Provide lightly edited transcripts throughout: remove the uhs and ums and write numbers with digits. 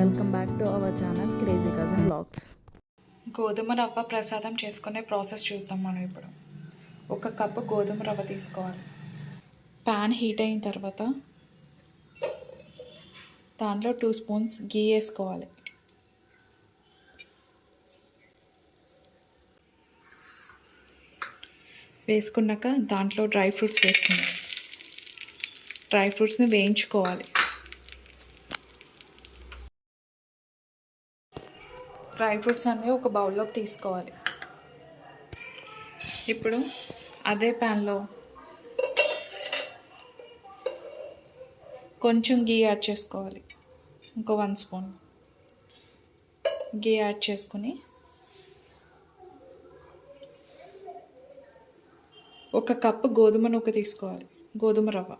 Welcome back to our channel crazy cousin vlogs. గోధుమ రవ్వ ప్రసాదం చేసుకునే ప్రాసెస్ చూద్దాం. మనం ఇప్పుడు 1 కప్పు గోధుమ రవ్వ తీసుకోవాలి. ప్యాన్ హీట్ అయిన తర్వాత దాంట్లో 2 స్పూన్స్ గీ వేసుకోవాలి. వేసుకున్నాక దాంట్లో డ్రై ఫ్రూట్స్ వేసుకున్నాం. డ్రై ఫ్రూట్స్ని వేయించుకోవాలి. డ్రై ఫ్రూట్స్ అన్నీ ఒక బౌల్లోకి తీసుకోవాలి. ఇప్పుడు అదే ప్యాన్లో కొంచెం గీ యాడ్ చేసుకోవాలి. ఇంకో 1 స్పూన్ గీ యాడ్ చేసుకుని 1 కప్పు గోధుమ నూక తీసుకోవాలి. గోధుమ రవ్వ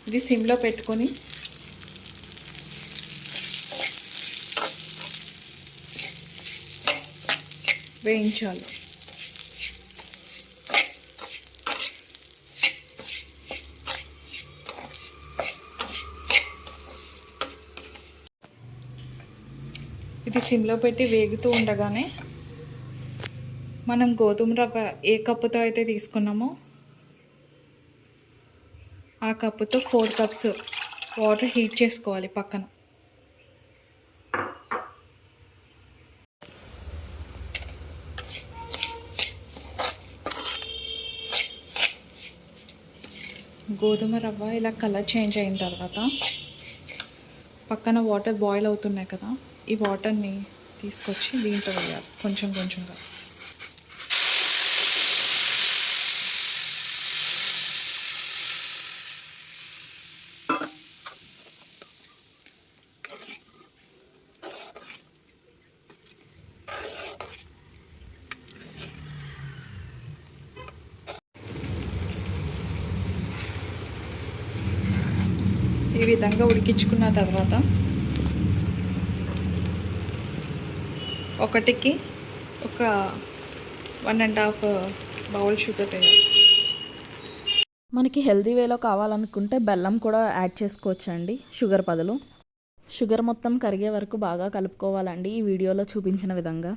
ఇది సిమ్లో పెట్టుకొని వేయించాలి. ఇది సిమ్లో పెట్టి వేగుతూ ఉండగానే మనం గోధుమ రవ్వ ఏ కప్పుతో అయితే తీసుకున్నామో ఆ కప్పుతో 4 కప్స్ వాటర్ హీట్ చేసుకోవాలి పక్కన. గోధుమ రవ్వ ఇలా కలర్ చేంజ్ అయిన తర్వాత పక్కన వాటర్ బాయిల్ అవుతున్నాయి కదా, ఈ వాటర్ని తీసుకొచ్చి దీంట్లో వేయాలి కొంచెం కొంచెంగా. ఈ విధంగా ఉడికించుకున్న తర్వాత ఒకటికి 1.5 బౌల్ షుగర్ వేయాలి. మనకి హెల్దీ వేలో కావాలనుకుంటే బెల్లం కూడా యాడ్ చేసుకోవచ్చండి షుగర్ బదులు. షుగర్ మొత్తం కరిగే వరకు బాగా కలుపుకోవాలండి ఈ వీడియోలో చూపించిన విధంగా.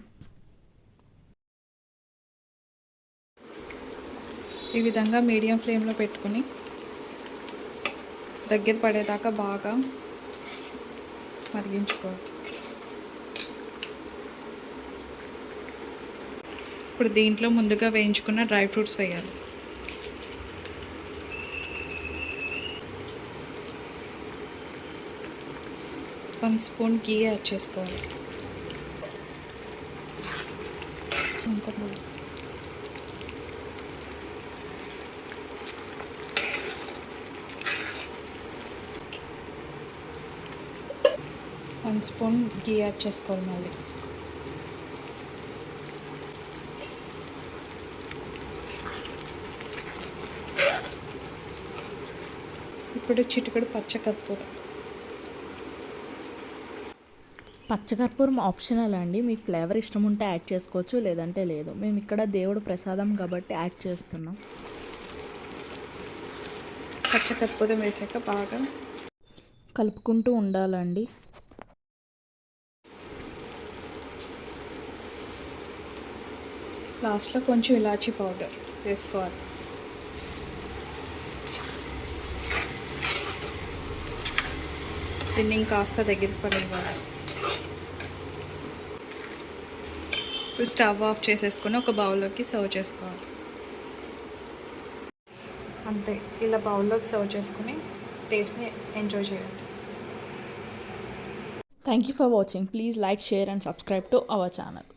ఈ విధంగా మీడియం ఫ్లేమ్లో పెట్టుకుని దగ్గర పడేదాకా బాగా మరిగించుకోవాలి. ఇప్పుడు దీంట్లో ముందుగా వేయించుకున్న డ్రై ఫ్రూట్స్ వేయాలి. వన్ స్పూన్ గీ యాడ్ చేసుకోవాలి. ఇంకా వన్ స్పూన్ గీ యాడ్ చేసుకోవాలి. మళ్ళీ ఇప్పుడు చిటికెడు పచ్చకర్పూరం. పచ్చకర్పూరం ఆప్షనల్ అండి, మీకు ఫ్లేవర్ ఇష్టం ఉంటే యాడ్ చేసుకోవచ్చు, లేదంటే లేదు. మేము ఇక్కడ దేవుడు ప్రసాదం కాబట్టి యాడ్ చేస్తున్నాం. పచ్చకర్పూరం వేసాక బాగా కలుపుకుంటూ ఉండాలండి. లాస్ట్లో కొంచెం ఇలాచీ పౌడర్ వేసుకోవాలి. దీన్ని కాస్త దగ్గర పడివ్వాలి. ఇప్పుడు స్టవ్ ఆఫ్ చేసేసుకొని ఒక బౌల్లోకి సర్వ్ చేసుకోవాలి. అంతే, ఇలా బౌల్లోకి సర్వ్ చేసుకుని టేస్ట్ని ఎంజాయ్ చేయండి. Thank you for watching. Please like, share and subscribe to our channel.